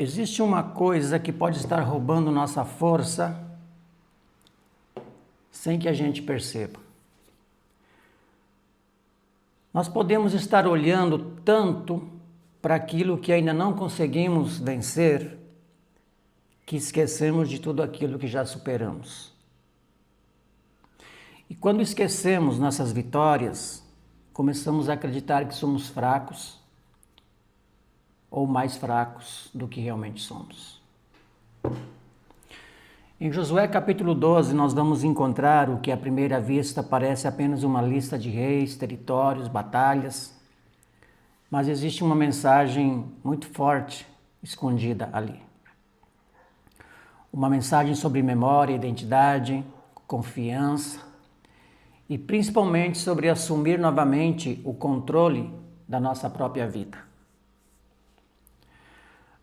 Existe uma coisa que pode estar roubando nossa força sem que a gente perceba. Nós podemos estar olhando tanto para aquilo que ainda não conseguimos vencer, que esquecemos de tudo aquilo que já superamos. E quando esquecemos nossas vitórias, começamos a acreditar que somos fracos, ou mais fracos do que realmente somos. Em Josué capítulo 12, nós vamos encontrar o que à primeira vista parece apenas uma lista de reis, territórios, batalhas, mas existe uma mensagem muito forte escondida ali. Uma mensagem sobre memória, identidade, confiança e principalmente sobre assumir novamente o controle da nossa própria vida.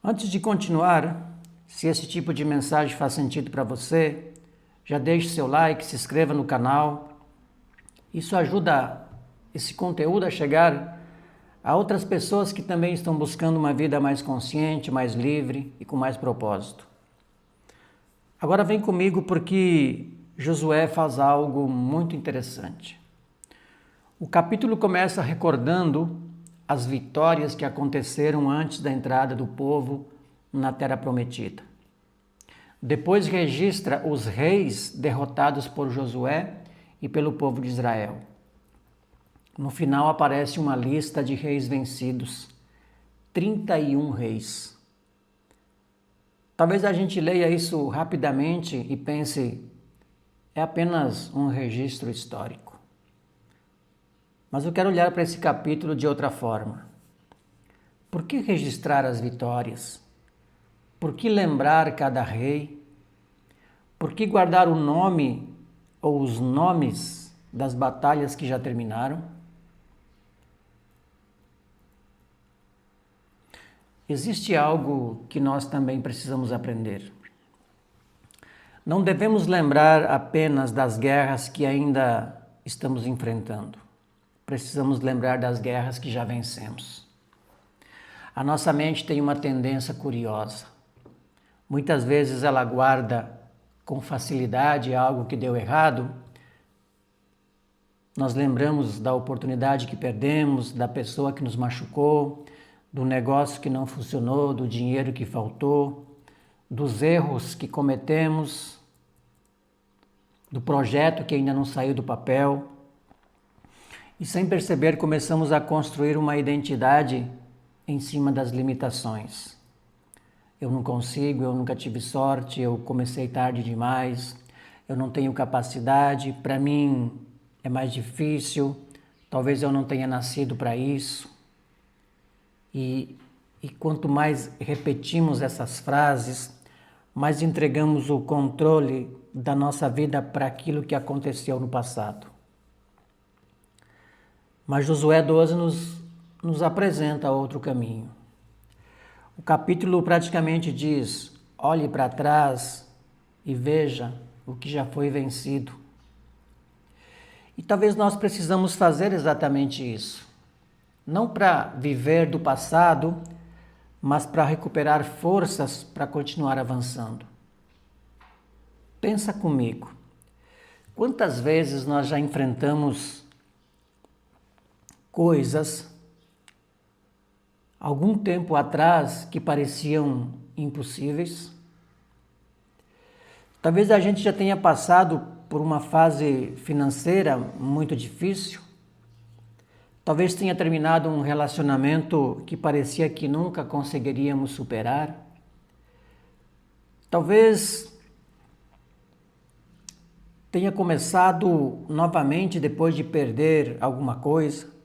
Antes de continuar, se esse tipo de mensagem faz sentido para você, já deixe seu like, se inscreva no canal. Isso ajuda esse conteúdo a chegar a outras pessoas que também estão buscando uma vida mais consciente, mais livre e com mais propósito. Agora vem comigo porque Josué faz algo muito interessante. O capítulo começa recordando as vitórias que aconteceram antes da entrada do povo na Terra Prometida. Depois registra os reis derrotados por Josué e pelo povo de Israel. No final aparece uma lista de reis vencidos, 31 reis. Talvez a gente leia isso rapidamente e pense, é apenas um registro histórico. Mas eu quero olhar para esse capítulo de outra forma. Por que registrar as vitórias? Por que lembrar cada rei? Por que guardar o nome ou os nomes das batalhas que já terminaram? Existe algo que nós também precisamos aprender. Não devemos lembrar apenas das guerras que ainda estamos enfrentando. Precisamos lembrar das guerras que já vencemos. A nossa mente tem uma tendência curiosa. Muitas vezes ela guarda com facilidade algo que deu errado. Nós lembramos da oportunidade que perdemos, da pessoa que nos machucou, do negócio que não funcionou, do dinheiro que faltou, dos erros que cometemos, do projeto que ainda não saiu do papel. E sem perceber, começamos a construir uma identidade em cima das limitações. Eu não consigo, eu nunca tive sorte, eu comecei tarde demais, eu não tenho capacidade, para mim é mais difícil, talvez eu não tenha nascido para isso. E quanto mais repetimos essas frases, mais entregamos o controle da nossa vida para aquilo que aconteceu no passado. Mas Josué 12 nos apresenta outro caminho. O capítulo praticamente diz, olhe para trás e veja o que já foi vencido. E talvez nós precisamos fazer exatamente isso. Não para viver do passado, mas para recuperar forças para continuar avançando. Pensa comigo. Quantas vezes nós já enfrentamos coisas, algum tempo atrás, que pareciam impossíveis? Talvez a gente já tenha passado por uma fase financeira muito difícil. Talvez tenha terminado um relacionamento que parecia que nunca conseguiríamos superar. Talvez tenha começado novamente depois de perder alguma coisa.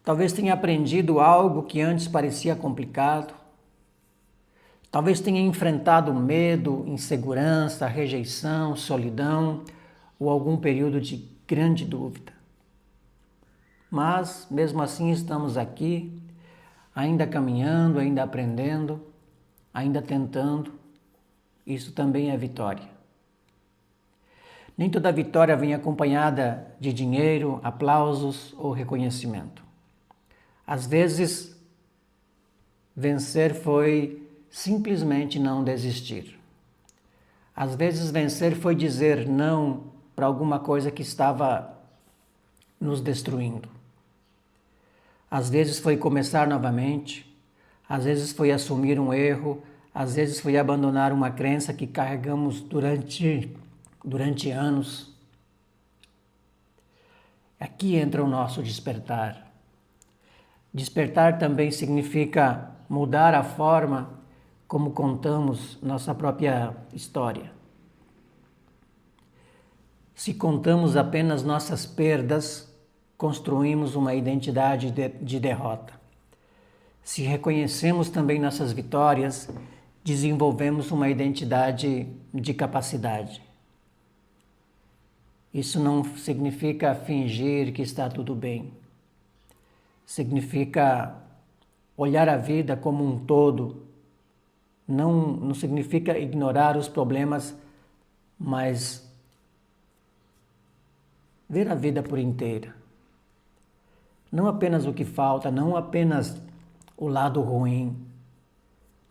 Talvez tenha aprendido algo que antes parecia complicado. Talvez tenha enfrentado medo, insegurança, rejeição, solidão ou algum período de grande dúvida. Mas, mesmo assim, estamos aqui, ainda caminhando, ainda aprendendo, ainda tentando. Isso também é vitória. Nem toda vitória vem acompanhada de dinheiro, aplausos ou reconhecimento. Às vezes, vencer foi simplesmente não desistir. Às vezes vencer foi dizer não para alguma coisa que estava nos destruindo. Às vezes foi começar novamente, às vezes foi assumir um erro, às vezes foi abandonar uma crença que carregamos durante anos. Aqui entra o nosso despertar. Despertar também significa mudar a forma como contamos nossa própria história. Se contamos apenas nossas perdas, construímos uma identidade de derrota. Se reconhecemos também nossas vitórias, desenvolvemos uma identidade de capacidade. Isso não significa fingir que está tudo bem. Significa olhar a vida como um todo. Não significa ignorar os problemas, mas ver a vida por inteira. Não apenas o que falta, não apenas o lado ruim.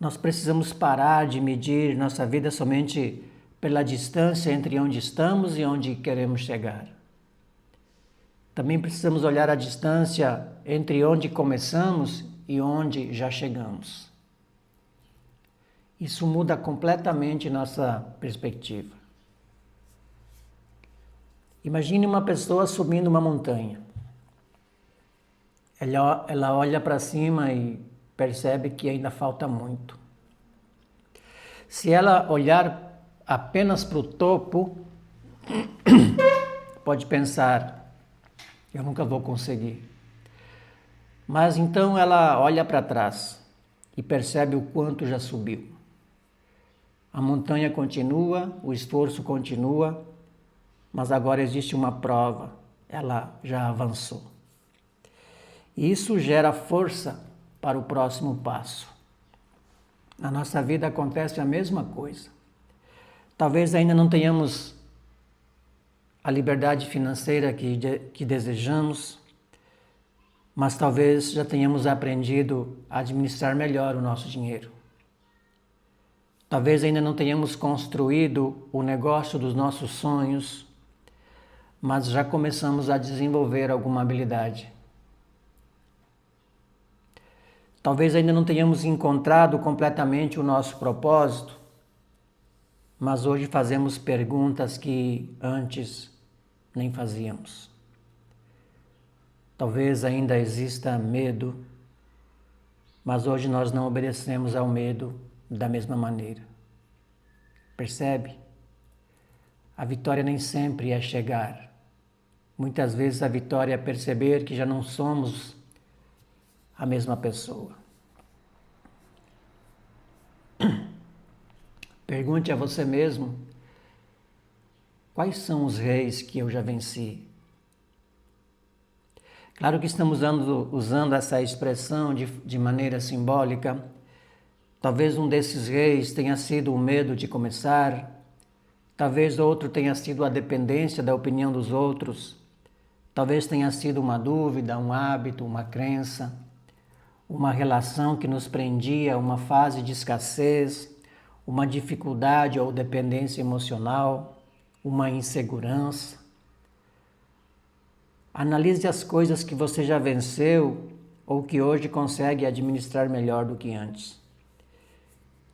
Nós precisamos parar de medir nossa vida somente pela distância entre onde estamos e onde queremos chegar. Também precisamos olhar a distância entre onde começamos e onde já chegamos. Isso muda completamente nossa perspectiva. Imagine uma pessoa subindo uma montanha. Ela olha para cima e percebe que ainda falta muito. Se ela olhar apenas para o topo, pode pensar, eu nunca vou conseguir. Mas então ela olha para trás e percebe o quanto já subiu. A montanha continua, o esforço continua, mas agora existe uma prova, ela já avançou. E isso gera força para o próximo passo. Na nossa vida acontece a mesma coisa. Talvez ainda não tenhamos a liberdade financeira que desejamos, mas talvez já tenhamos aprendido a administrar melhor o nosso dinheiro. Talvez ainda não tenhamos construído o negócio dos nossos sonhos, mas já começamos a desenvolver alguma habilidade. Talvez ainda não tenhamos encontrado completamente o nosso propósito, mas hoje fazemos perguntas que antes nem fazíamos. Talvez ainda exista medo, mas hoje nós não obedecemos ao medo da mesma maneira. Percebe? A vitória nem sempre é chegar. Muitas vezes a vitória é perceber que já não somos a mesma pessoa. Pergunte a você mesmo, quais são os reis que eu já venci? Claro que estamos usando essa expressão de maneira simbólica. Talvez um desses reis tenha sido o medo de começar, talvez outro tenha sido a dependência da opinião dos outros, talvez tenha sido uma dúvida, um hábito, uma crença, uma relação que nos prendia, uma fase de escassez, uma dificuldade ou dependência emocional, uma insegurança. Analise as coisas que você já venceu ou que hoje consegue administrar melhor do que antes.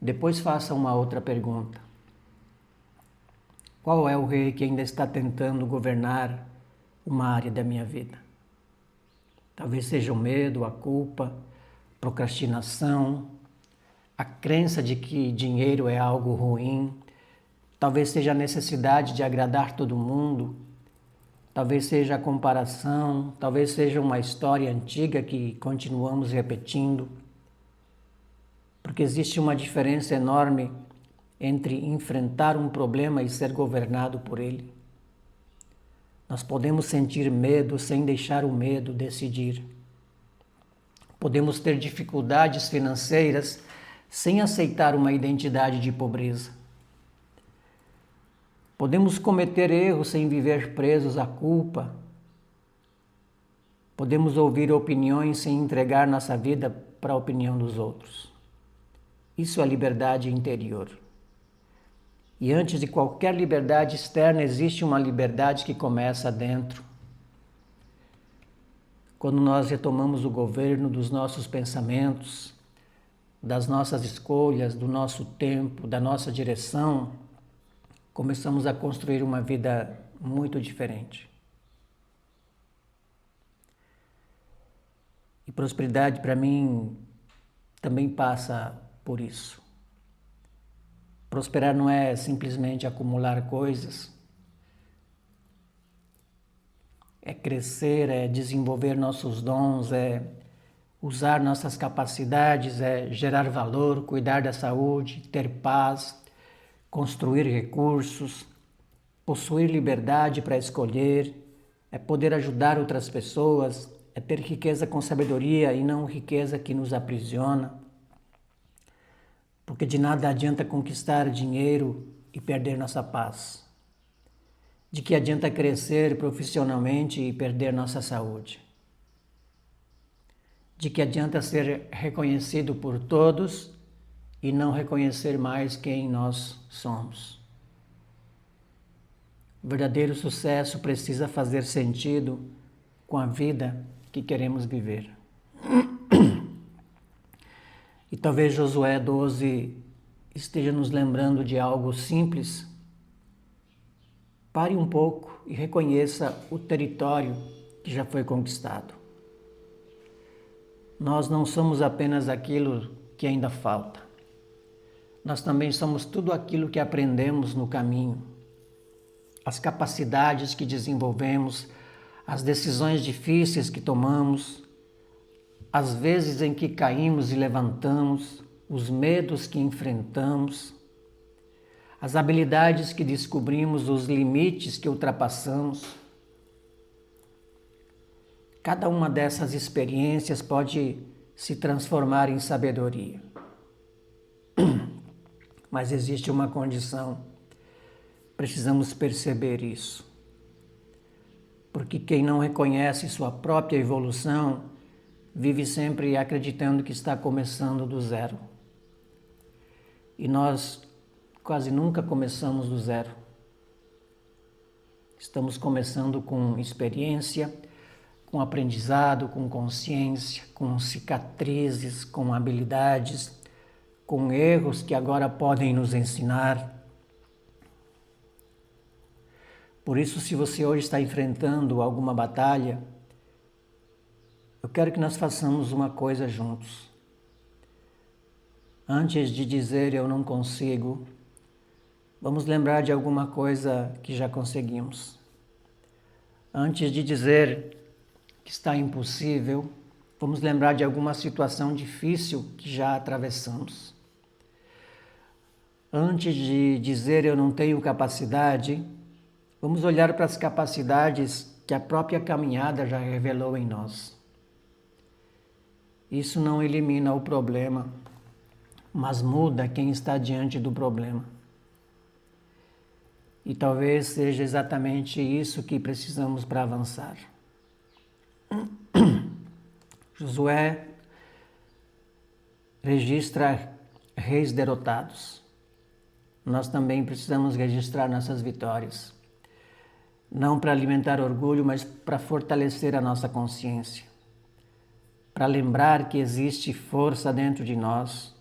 Depois faça uma outra pergunta. Qual é o rei que ainda está tentando governar uma área da minha vida? Talvez seja o medo, a culpa, procrastinação, a crença de que dinheiro é algo ruim, talvez seja a necessidade de agradar todo mundo, talvez seja a comparação, talvez seja uma história antiga que continuamos repetindo, porque existe uma diferença enorme entre enfrentar um problema e ser governado por ele. Nós podemos sentir medo sem deixar o medo decidir. Podemos ter dificuldades financeiras sem aceitar uma identidade de pobreza. Podemos cometer erros sem viver presos à culpa. Podemos ouvir opiniões sem entregar nossa vida para a opinião dos outros. Isso é liberdade interior. E antes de qualquer liberdade externa, existe uma liberdade que começa dentro. Quando nós retomamos o governo dos nossos pensamentos, das nossas escolhas, do nosso tempo, da nossa direção, começamos a construir uma vida muito diferente. E prosperidade, para mim, também passa por isso. Prosperar não é simplesmente acumular coisas, é crescer, é desenvolver nossos dons, é usar nossas capacidades, é gerar valor, cuidar da saúde, ter paz, construir recursos, possuir liberdade para escolher, é poder ajudar outras pessoas, é ter riqueza com sabedoria e não riqueza que nos aprisiona. Porque de nada adianta conquistar dinheiro e perder nossa paz. De que adianta crescer profissionalmente e perder nossa saúde? De que adianta ser reconhecido por todos e não reconhecer mais quem nós somos? O verdadeiro sucesso precisa fazer sentido com a vida que queremos viver. E talvez Josué 12 esteja nos lembrando de algo simples. Pare um pouco e reconheça o território que já foi conquistado. Nós não somos apenas aquilo que ainda falta. Nós também somos tudo aquilo que aprendemos no caminho. As capacidades que desenvolvemos, as decisões difíceis que tomamos, as vezes em que caímos e levantamos, os medos que enfrentamos, as habilidades que descobrimos, os limites que ultrapassamos. Cada uma dessas experiências pode se transformar em sabedoria. Mas existe uma condição. Precisamos perceber isso. Porque quem não reconhece sua própria evolução vive sempre acreditando que está começando do zero. E nós quase nunca começamos do zero. Estamos começando com experiência, com aprendizado, com consciência, com cicatrizes, com habilidades, com erros que agora podem nos ensinar. Por isso, se você hoje está enfrentando alguma batalha, eu quero que nós façamos uma coisa juntos. Antes de dizer eu não consigo, vamos lembrar de alguma coisa que já conseguimos. Antes de dizer que está impossível, vamos lembrar de alguma situação difícil que já atravessamos. Antes de dizer eu não tenho capacidade, vamos olhar para as capacidades que a própria caminhada já revelou em nós. Isso não elimina o problema, mas muda quem está diante do problema. E talvez seja exatamente isso que precisamos para avançar. Josué registra reis derrotados. Nós também precisamos registrar nossas vitórias. Não para alimentar orgulho, mas para fortalecer a nossa consciência. Para lembrar que existe força dentro de nós,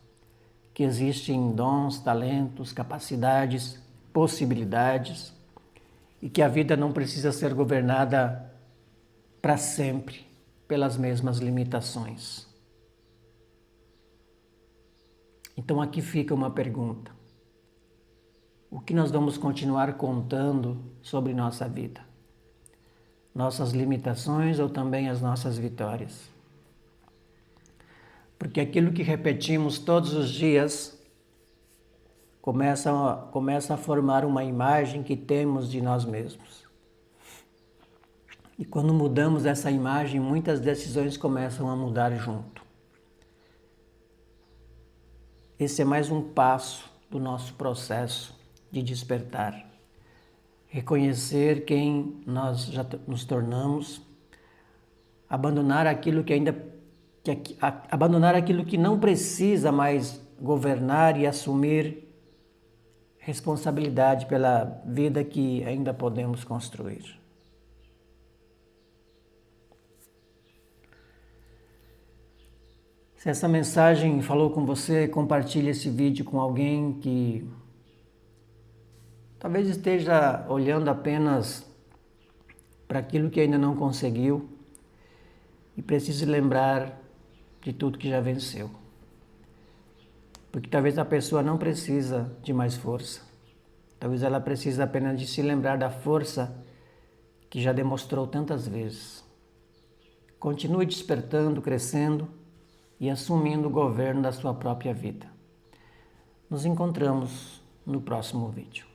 que existem dons, talentos, capacidades, possibilidades e que a vida não precisa ser governada para sempre pelas mesmas limitações. Então aqui fica uma pergunta. O que nós vamos continuar contando sobre nossa vida? Nossas limitações ou também as nossas vitórias? Porque aquilo que repetimos todos os dias começa a formar uma imagem que temos de nós mesmos. E quando mudamos essa imagem, muitas decisões começam a mudar junto. Esse é mais um passo do nosso processo de despertar. Reconhecer quem nós já nos tornamos, abandonar aquilo que ainda abandonar aquilo que não precisa mais governar e assumir responsabilidade pela vida que ainda podemos construir. Se essa mensagem falou com você, compartilhe esse vídeo com alguém que talvez esteja olhando apenas para aquilo que ainda não conseguiu e precise lembrar de tudo que já venceu. Porque talvez a pessoa não precisa de mais força. Talvez ela precise apenas de se lembrar da força que já demonstrou tantas vezes. Continue despertando, crescendo e assumindo o governo da sua própria vida. Nos encontramos no próximo vídeo.